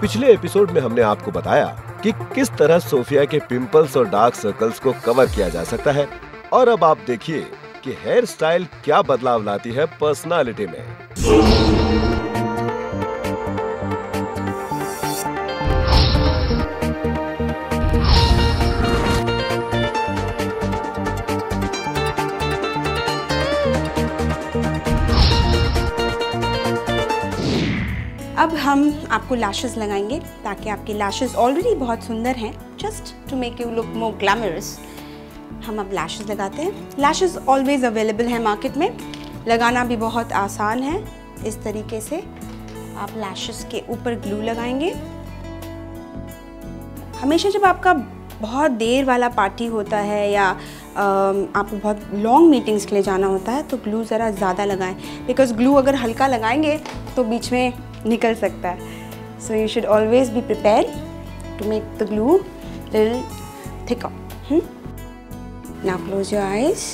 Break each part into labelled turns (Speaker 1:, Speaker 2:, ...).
Speaker 1: पिछले एपिसोड में हमने आपको बताया कि किस तरह सोफिया के पिंपल्स और डार्क सर्कल्स को कवर किया जा सकता है, और अब आप देखिए कि हेयर स्टाइल क्या बदलाव लाती है पर्सनालिटी में।
Speaker 2: अब हम आपको लैशेस लगाएंगे ताकि आपकी लैशेस ऑलरेडी बहुत सुंदर हैं, just to make you look more glamorous. हम अब लैशेस लगाते हैं। लैशेस ऑलवेज अवेलेबल है मार्केट में, लगाना भी बहुत आसान है। इस तरीके से आप लैशेस के ऊपर ग्लू लगाएंगे। हमेशा जब आपका बहुत देर वाला पार्टी होता है या आपको बहुत लॉन्ग मीटिंग्स के लिए जाना होता है तो ग्लू ज़रा ज़्यादा लगाएं, बिकॉज ग्लू अगर हल्का लगाएंगे तो बीच में निकल सकता है। So you should always be prepared to make the glue little thicker. Now close your eyes.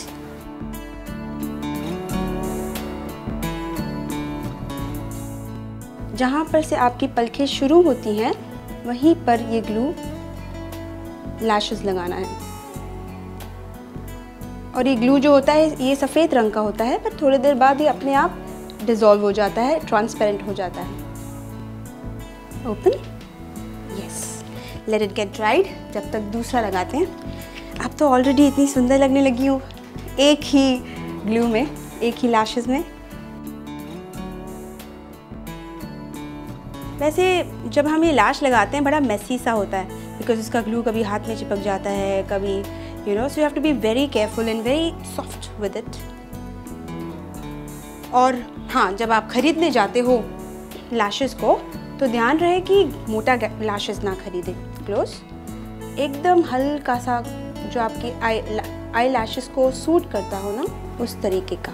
Speaker 2: जहाँ पर से आपकी पलकें शुरू होती हैं वहीं पर ये ग्लू लैशेस लगाना है। और ये ग्लू जो होता है ये सफ़ेद रंग का होता है, पर थोड़ी देर बाद ये अपने आप डिज़ोल्व हो जाता है, ट्रांसपेरेंट हो जाता है। Open, yes, let it get dried. जब तक दूसरा लगाते हैं। अब तो ऑलरेडी इतनी सुंदर लगने लगी हूँ एक ही ग्लू में, एक ही लैशेस में। वैसे जब हम ये लैश लगाते हैं बड़ा मेसी सा होता है, बिकॉज इसका ग्लू कभी हाथ में चिपक जाता है, कभी so you have to be very careful and very soft with it. और हाँ, जब आप खरीदने जाते हो लैशेस को तो ध्यान रहे कि मोटा लैशेस ना खरीदें। क्लोज, एकदम हल्का सा जो आपकी आई लैशेस को सूट करता हो ना, उस तरीके का।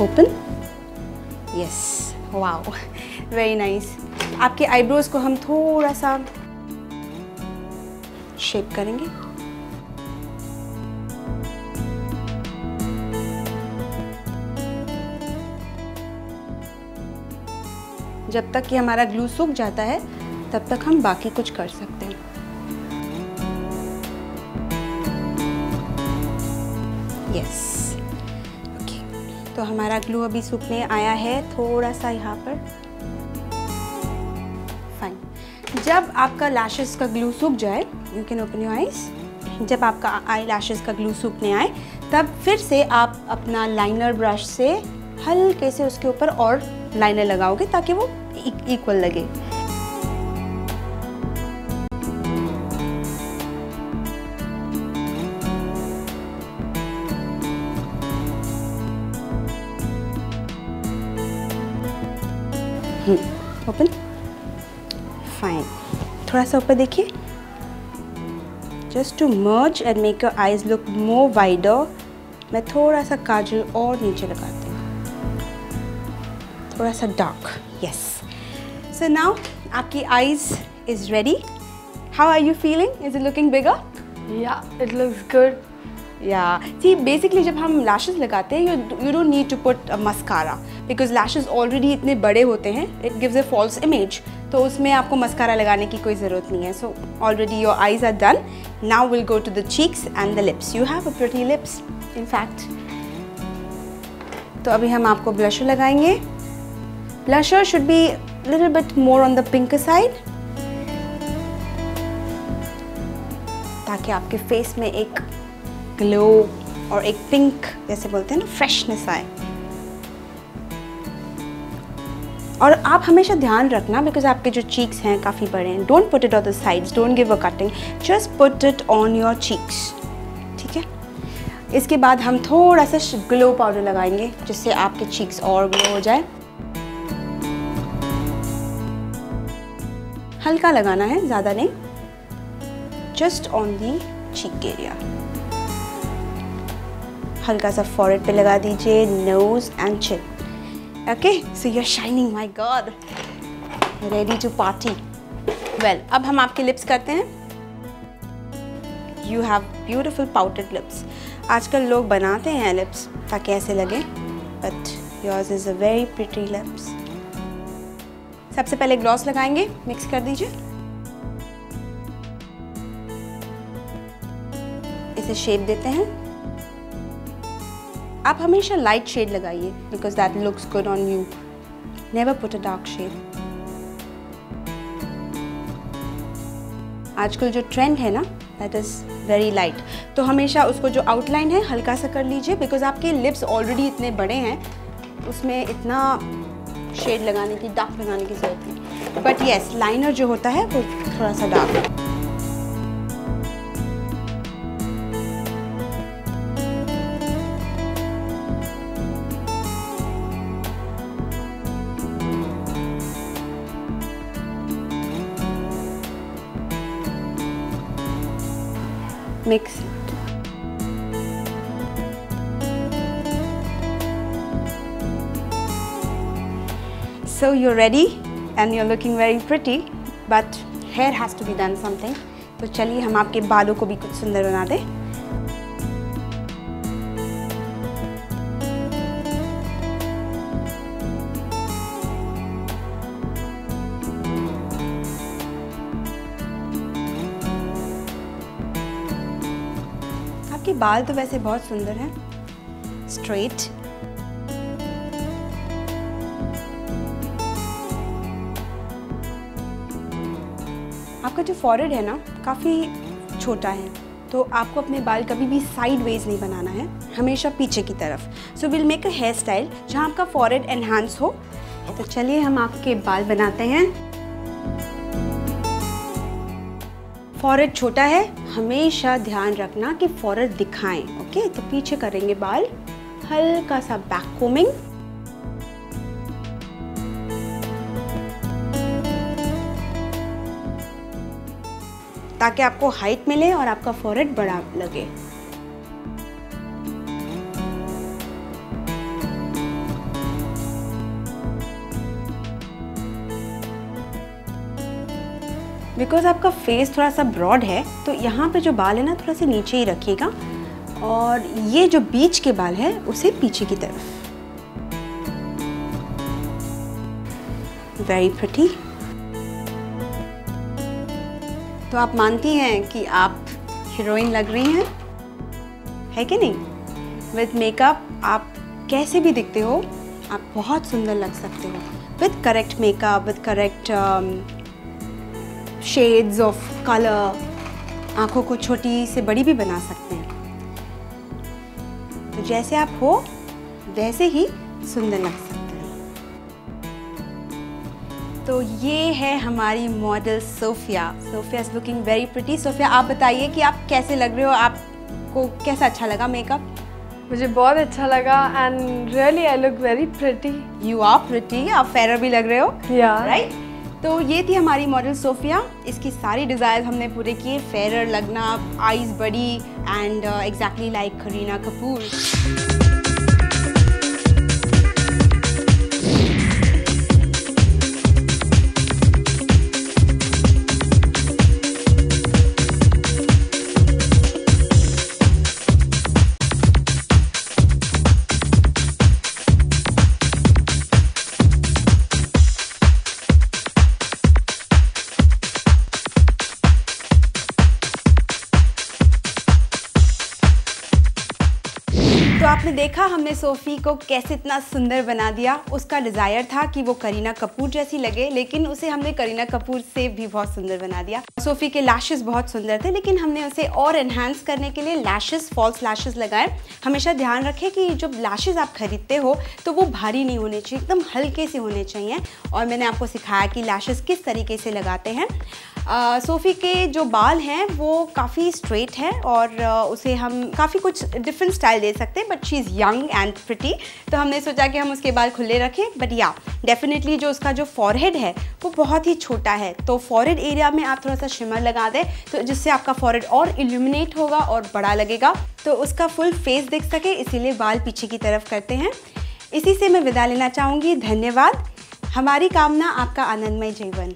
Speaker 2: Open, yes, wow, very nice. आपके आईब्रोज को हम थोड़ा सा शेप करेंगे। जब तक कि हमारा ग्लू सूख जाता है तब तक हम बाकी कुछ कर सकते हैं। यस, ओके, तो हमारा ग्लू अभी सूखने आया है थोड़ा सा यहाँ पर। फाइन। जब आपका लैशेस का ग्लू सूख जाए, you can open your eyes. जब आपका आई लैशेस का ग्लू सूखने आए तब फिर से आप अपना लाइनर ब्रश से हल्के से उसके ऊपर और लाइनर लगाओगे ताकि वो इक्वल लगे। Open, fine. थोड़ा सा ऊपर देखिए, just to merge and make your eyes look more wider. मैं थोड़ा सा काजल और नीचे लगाती हूँ, थोड़ा सा डार्क। यस, सो नाउ आपकी eyes is ready. How are you feeling? Is it looking bigger?
Speaker 3: Yeah, it looks good.
Speaker 2: या सी बेसिकली जब हम लैशेस लगाते हैं you don't need to put mascara, because lashes already इतने बड़े होते हैं, it gives a false image, तो उसमें आपको मस्कारा लगाने की कोई ज़रूरत नहीं है। So already your eyes are done. Now will go to the cheeks and the lips. You have a pretty lips in fact. तो अभी हम आपको ब्लशर लगाएंगे। Blusher should be little bit more on the pink side, ताकि आपके face में एक glow और एक पिंक जैसे बोलते हैं ना, फ्रेशनेस आए। और आप हमेशा ध्यान रखना, बिकॉज आपके जो चीक्स हैं काफ़ी बड़े हैं, don't put it on the sides, don't give a cutting, just put it on your cheeks. ठीक है, इसके बाद हम थोड़ा सा ग्लो पाउडर लगाएंगे जिससे आपके चीक्स और ग्लो हो जाए। हल्का लगाना है, ज़्यादा नहीं, just on the cheek area. हल्का सा फॉरहेड पे लगा दीजिए, nose and chin. Okay, so you are shining, my god, ready to party. Well, अब हम आपके लिप्स करते हैं। you have beautiful pouted lips. आजकल लोग बनाते हैं lips ताकि ऐसे लगे, but yours is a very pretty lips. सबसे पहले ग्लॉस लगाएंगे, मिक्स कर दीजिए. इसे शेप देते हैं. आप हमेशा लाइट शेड लगाइए because that looks good on you. Never put a dark shade. आजकल जो ट्रेंड है ना, दैट इज़ वेरी लाइट, तो हमेशा उसको जो आउटलाइन है हल्का सा कर लीजिए बिकॉज आपके लिप्स ऑलरेडी इतने बड़े हैं, उसमें इतना शेड लगाने की, डार्क लगाने की ज़रूरत नहीं. बट येस, लाइनर जो होता है वो थोड़ा सा डार्क है. Mix it. So you're ready and you're looking very pretty, but hair has to be done something. तो चलिए हम आपके बालों को भी कुछ सुंदर बना दें. आपके बाल तो वैसे बहुत सुंदर हैं, स्ट्रेट. आपका जो फॉरहेड है ना काफ़ी छोटा है, तो आपको अपने बाल कभी भी साइड वेज नहीं बनाना है, हमेशा पीछे की तरफ. So will make a hair style जहाँ आपका फॉरहेड एनहांस हो. तो चलिए हम आपके बाल बनाते हैं. फॉरहेड छोटा है, हमेशा ध्यान रखना कि फॉरहेड दिखाएं. ओके, तो पीछे करेंगे बाल, हल्का सा बैक कोमिंग. ताकि आपको हाइट मिले और आपका फॉरहेड बड़ा लगे. बिकॉज आपका फेस थोड़ा सा ब्रॉड है, तो यहाँ पे जो बाल है ना थोड़ा सा नीचे ही रखिएगा, और ये जो बीच के बाल है उसे पीछे की तरफ. Very pretty. तो आप मानती हैं कि आप हीरोइन लग रही हैं, है कि नहीं? विद मेकअप आप कैसे भी दिखते हो, आप बहुत सुंदर लग सकते हो. With correct makeup, with correct shades of colour, आँखों को छोटी से बड़ी भी बना सकते हैं. तो जैसे आप हो वैसे ही सुंदर लग सकते हैं. तो ये है हमारी model Sophia. Sophia is looking very pretty. Sophia, आप बताइए कि आप कैसे लग रहे हो, आपको कैसा अच्छा लगा मेकअप?
Speaker 3: मुझे बहुत अच्छा लगा and really I look very pretty.
Speaker 2: You are pretty. आप फेयर भी लग रहे हो, राइट? तो ये थी हमारी मॉडल सोफिया. इसकी सारी डिज़ायर्स हमने पूरे किए. फेयर लगना, आईज बड़ी, and exactly like Kareena Kapoor. तो आपने देखा हमने सोफ़ी को कैसे इतना सुंदर बना दिया. उसका डिज़ायर था कि वो करीना कपूर जैसी लगे, लेकिन उसे हमने करीना कपूर से भी बहुत सुंदर बना दिया. सोफ़ी के लैशेस बहुत सुंदर थे, लेकिन हमने उसे और एनहांस करने के लिए लैशेस, फॉल्स लैशेस लगाए. हमेशा ध्यान रखें कि जब लैशेस आप खरीदते हो तो वो भारी नहीं होने चाहिए, एकदम हल्के से होने चाहिए. और मैंने आपको सिखाया कि लैशेस किस तरीके से लगाते हैं. सोफ़ी के जो बाल हैं वो काफ़ी स्ट्रेट है और उसे हम काफ़ी कुछ डिफरेंट स्टाइल दे सकते हैं, but she is young and pretty. तो हमने सोचा कि हम उसके बाल खुले रखें. बट या डेफिनेटली जो उसका जो फॉरहेड है वो बहुत ही छोटा है, तो फॉरहेड एरिया में आप थोड़ा सा शिमर लगा दें, तो जिससे आपका फॉरहेड और इल्यूमिनेट होगा और बड़ा लगेगा, तो उसका फुल फेस दिख सके, इसीलिए बाल पीछे की तरफ करते हैं. इसी से मैं विदा लेना चाहूँगी. धन्यवाद. हमारी कामना आपका आनंदमय जीवन.